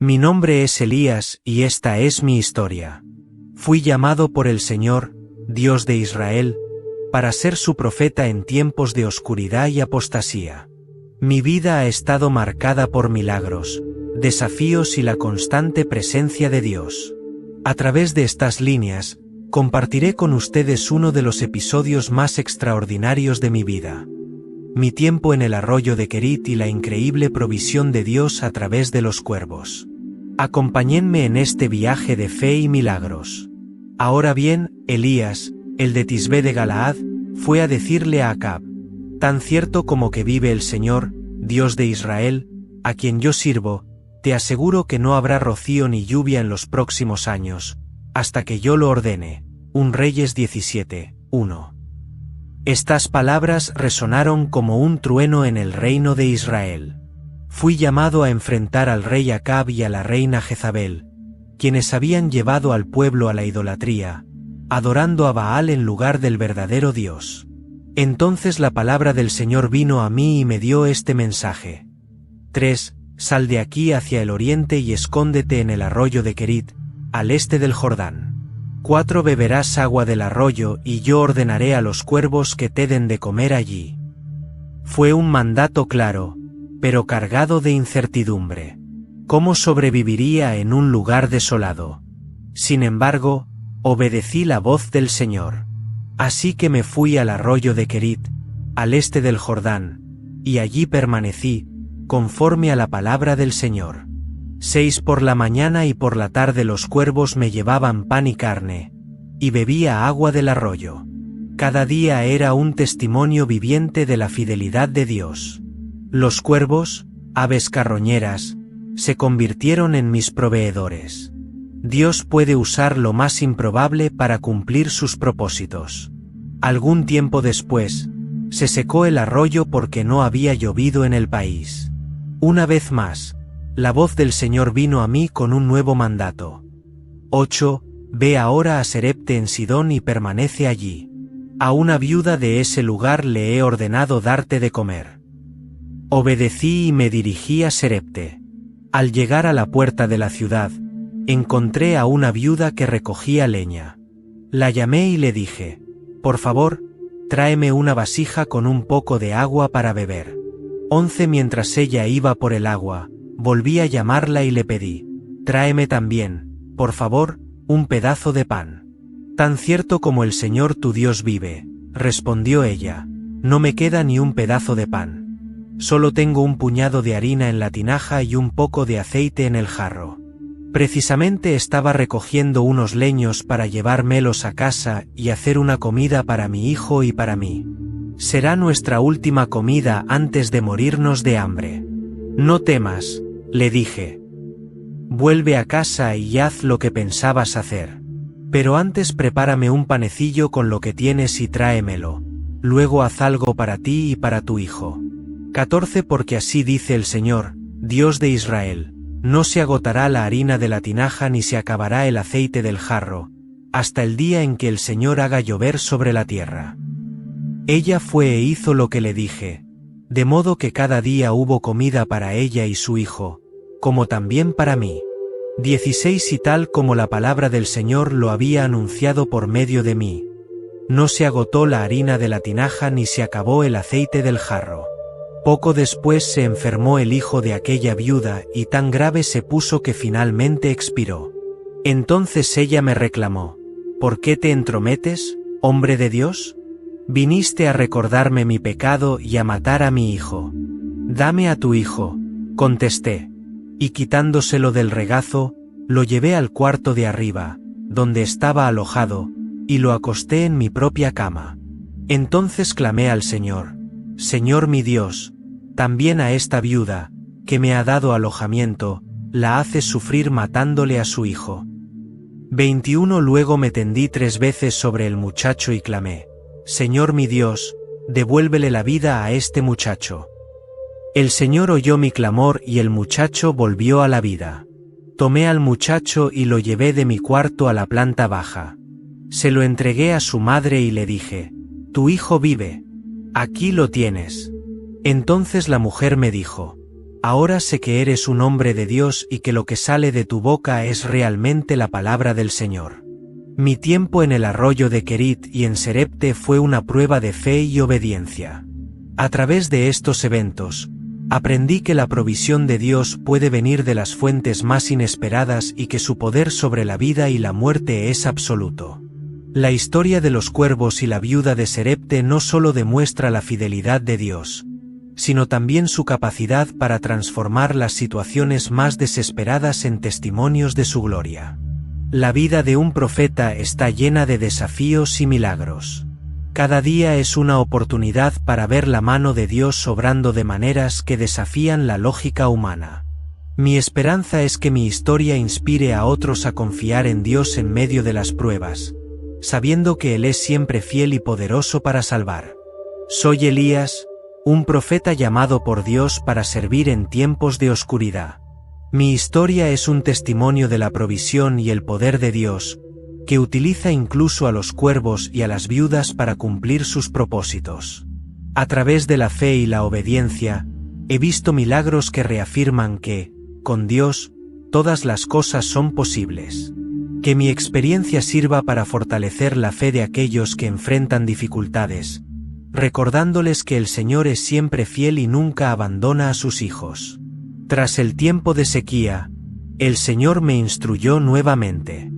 Mi nombre es Elías y esta es mi historia. Fui llamado por el Señor, Dios de Israel, para ser su profeta en tiempos de oscuridad y apostasía. Mi vida ha estado marcada por milagros, desafíos y la constante presencia de Dios. A través de estas líneas, compartiré con ustedes uno de los episodios más extraordinarios de mi vida. Mi tiempo en el arroyo de Querit y la increíble provisión de Dios a través de los cuervos. Acompáñenme en este viaje de fe y milagros. Ahora bien, Elías, el de Tisbé de Galaad, fue a decirle a Acab: tan cierto como que vive el Señor, Dios de Israel, a quien yo sirvo, te aseguro que no habrá rocío ni lluvia en los próximos años, hasta que yo lo ordene. 1 Reyes 17:1. Estas palabras resonaron como un trueno en el reino de Israel. Fui llamado a enfrentar al rey Acab y a la reina Jezabel, quienes habían llevado al pueblo a la idolatría, adorando a Baal en lugar del verdadero Dios. Entonces la palabra del Señor vino a mí y me dio este mensaje. 3. Sal de aquí hacia el oriente y escóndete en el arroyo de Querit, al este del Jordán. 4. Beberás agua del arroyo y yo ordenaré a los cuervos que te den de comer allí. Fue un mandato claro, pero cargado de incertidumbre. ¿Cómo sobreviviría en un lugar desolado? Sin embargo, obedecí la voz del Señor. Así que me fui al arroyo de Querit, al este del Jordán, y allí permanecí, conforme a la palabra del Señor. 6. Por la mañana y por la tarde los cuervos me llevaban pan y carne, y bebía agua del arroyo. Cada día era un testimonio viviente de la fidelidad de Dios. Los cuervos, aves carroñeras, se convirtieron en mis proveedores. Dios puede usar lo más improbable para cumplir sus propósitos. Algún tiempo después, se secó el arroyo porque no había llovido en el país. Una vez más, la voz del Señor vino a mí con un nuevo mandato. 8. Ve ahora a Serepte en Sidón y permanece allí. A una viuda de ese lugar le he ordenado darte de comer. Obedecí y me dirigí a Serepte. Al llegar a la puerta de la ciudad, encontré a una viuda que recogía leña. La llamé y le dije: por favor, tráeme una vasija con un poco de agua para beber. 11. Mientras ella iba por el agua, volví a llamarla y le pedí: tráeme también, por favor, un pedazo de pan. Tan cierto como el Señor tu Dios vive, respondió ella, no me queda ni un pedazo de pan. Solo tengo un puñado de harina en la tinaja y un poco de aceite en el jarro. Precisamente estaba recogiendo unos leños para llevármelos a casa y hacer una comida para mi hijo y para mí. Será nuestra última comida antes de morirnos de hambre. No temas, le dije. Vuelve a casa y haz lo que pensabas hacer. Pero antes prepárame un panecillo con lo que tienes y tráemelo. Luego haz algo para ti y para tu hijo. 14. Porque así dice el Señor, Dios de Israel: no se agotará la harina de la tinaja ni se acabará el aceite del jarro, hasta el día en que el Señor haga llover sobre la tierra. Ella fue e hizo lo que le dije, de modo que cada día hubo comida para ella y su hijo, como también para mí. 16. Y tal como la palabra del Señor lo había anunciado por medio de mí, no se agotó la harina de la tinaja ni se acabó el aceite del jarro. Poco después se enfermó el hijo de aquella viuda y tan grave se puso que finalmente expiró. Entonces ella me reclamó: ¿por qué te entrometes, hombre de Dios? Viniste a recordarme mi pecado y a matar a mi hijo. Dame a tu hijo, contesté, y quitándoselo del regazo, lo llevé al cuarto de arriba, donde estaba alojado, y lo acosté en mi propia cama. Entonces clamé al Señor: Señor mi Dios, también a esta viuda, que me ha dado alojamiento, la haces sufrir matándole a su hijo. 21. Luego me tendí 3 veces sobre el muchacho y clamé: Señor mi Dios, devuélvele la vida a este muchacho. El Señor oyó mi clamor y el muchacho volvió a la vida. Tomé al muchacho y lo llevé de mi cuarto a la planta baja. Se lo entregué a su madre y le dije: tu hijo vive. Aquí lo tienes. Entonces la mujer me dijo: Ahora sé que eres un hombre de Dios y que lo que sale de tu boca es realmente la palabra del Señor. Mi tiempo en el arroyo de Kerit y en Serepte fue una prueba de fe y obediencia. A través de estos eventos, aprendí que la provisión de Dios puede venir de las fuentes más inesperadas y que su poder sobre la vida y la muerte es absoluto. La historia de los cuervos y la viuda de Serepte no solo demuestra la fidelidad de Dios, sino también su capacidad para transformar las situaciones más desesperadas en testimonios de su gloria. La vida de un profeta está llena de desafíos y milagros. Cada día es una oportunidad para ver la mano de Dios obrando de maneras que desafían la lógica humana. Mi esperanza es que mi historia inspire a otros a confiar en Dios en medio de las pruebas, sabiendo que Él es siempre fiel y poderoso para salvar. Soy Elías, un profeta llamado por Dios para servir en tiempos de oscuridad. Mi historia es un testimonio de la provisión y el poder de Dios, que utiliza incluso a los cuervos y a las viudas para cumplir sus propósitos. A través de la fe y la obediencia, he visto milagros que reafirman que, con Dios, todas las cosas son posibles. Que mi experiencia sirva para fortalecer la fe de aquellos que enfrentan dificultades, recordándoles que el Señor es siempre fiel y nunca abandona a sus hijos. Tras el tiempo de sequía, el Señor me instruyó nuevamente.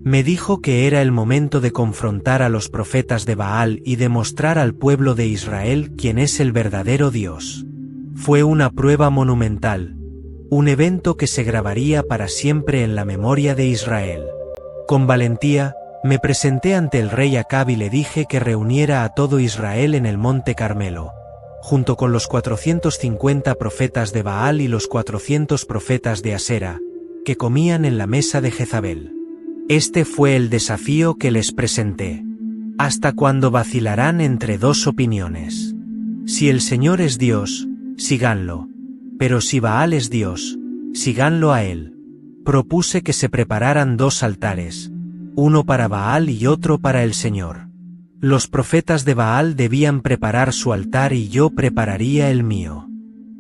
Me dijo que era el momento de confrontar a los profetas de Baal y demostrar al pueblo de Israel quién es el verdadero Dios. Fue una prueba monumental, un evento que se grabaría para siempre en la memoria de Israel. Con valentía, me presenté ante el rey Acab y le dije que reuniera a todo Israel en el monte Carmelo, junto con los 450 profetas de Baal y los 400 profetas de Asera, que comían en la mesa de Jezabel. Este fue el desafío que les presenté. ¿Hasta cuándo vacilarán entre dos opiniones? Si el Señor es Dios, síganlo, pero si Baal es Dios, síganlo a él. Propuse que se prepararan dos altares, uno para Baal y otro para el Señor. Los profetas de Baal debían preparar su altar y yo prepararía el mío.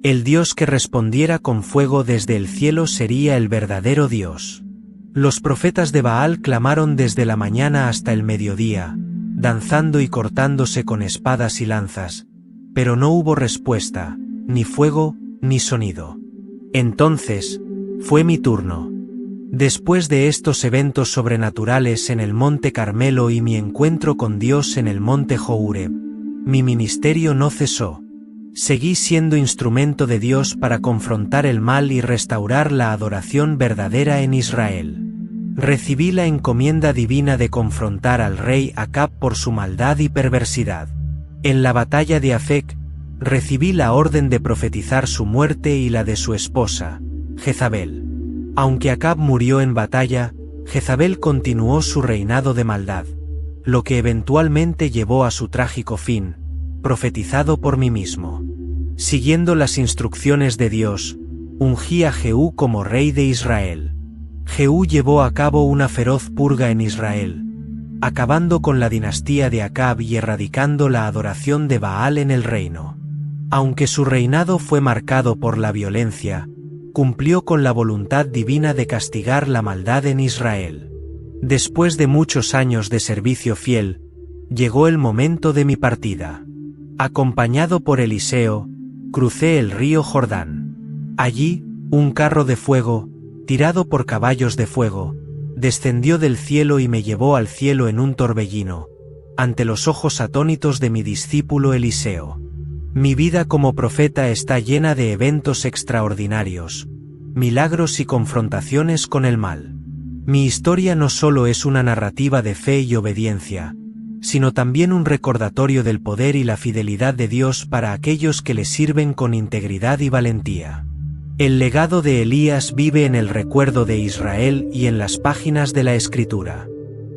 El Dios que respondiera con fuego desde el cielo sería el verdadero Dios. Los profetas de Baal clamaron desde la mañana hasta el mediodía, danzando y cortándose con espadas y lanzas, pero no hubo respuesta, ni fuego, ni sonido. Entonces, fue mi turno. Después de estos eventos sobrenaturales en el monte Carmelo y mi encuentro con Dios en el monte Horeb, mi ministerio no cesó. Seguí siendo instrumento de Dios para confrontar el mal y restaurar la adoración verdadera en Israel. Recibí la encomienda divina de confrontar al rey Acab por su maldad y perversidad. En la batalla de Afec, recibí la orden de profetizar su muerte y la de su esposa, Jezabel. Aunque Acab murió en batalla, Jezabel continuó su reinado de maldad, lo que eventualmente llevó a su trágico fin, profetizado por mí mismo. Siguiendo las instrucciones de Dios, ungí a Jehú como rey de Israel. Jehú llevó a cabo una feroz purga en Israel, acabando con la dinastía de Acab y erradicando la adoración de Baal en el reino. Aunque su reinado fue marcado por la violencia, cumplió con la voluntad divina de castigar la maldad en Israel. Después de muchos años de servicio fiel, llegó el momento de mi partida. Acompañado por Eliseo, crucé el río Jordán. Allí, un carro de fuego, tirado por caballos de fuego, descendió del cielo y me llevó al cielo en un torbellino, ante los ojos atónitos de mi discípulo Eliseo. Mi vida como profeta está llena de eventos extraordinarios, milagros y confrontaciones con el mal. Mi historia no solo es una narrativa de fe y obediencia, sino también un recordatorio del poder y la fidelidad de Dios para aquellos que le sirven con integridad y valentía. El legado de Elías vive en el recuerdo de Israel y en las páginas de la Escritura.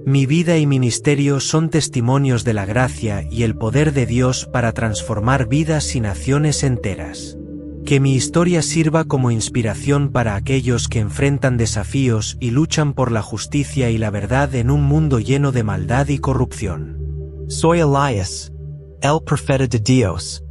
Mi vida y ministerio son testimonios de la gracia y el poder de Dios para transformar vidas y naciones enteras. Que mi historia sirva como inspiración para aquellos que enfrentan desafíos y luchan por la justicia y la verdad en un mundo lleno de maldad y corrupción. Soy Elías, el profeta de Dios.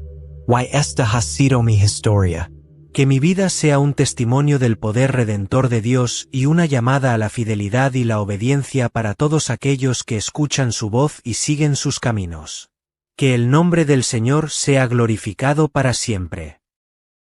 Y esta ha sido mi historia. Que mi vida sea un testimonio del poder redentor de Dios y una llamada a la fidelidad y la obediencia para todos aquellos que escuchan su voz y siguen sus caminos. Que el nombre del Señor sea glorificado para siempre.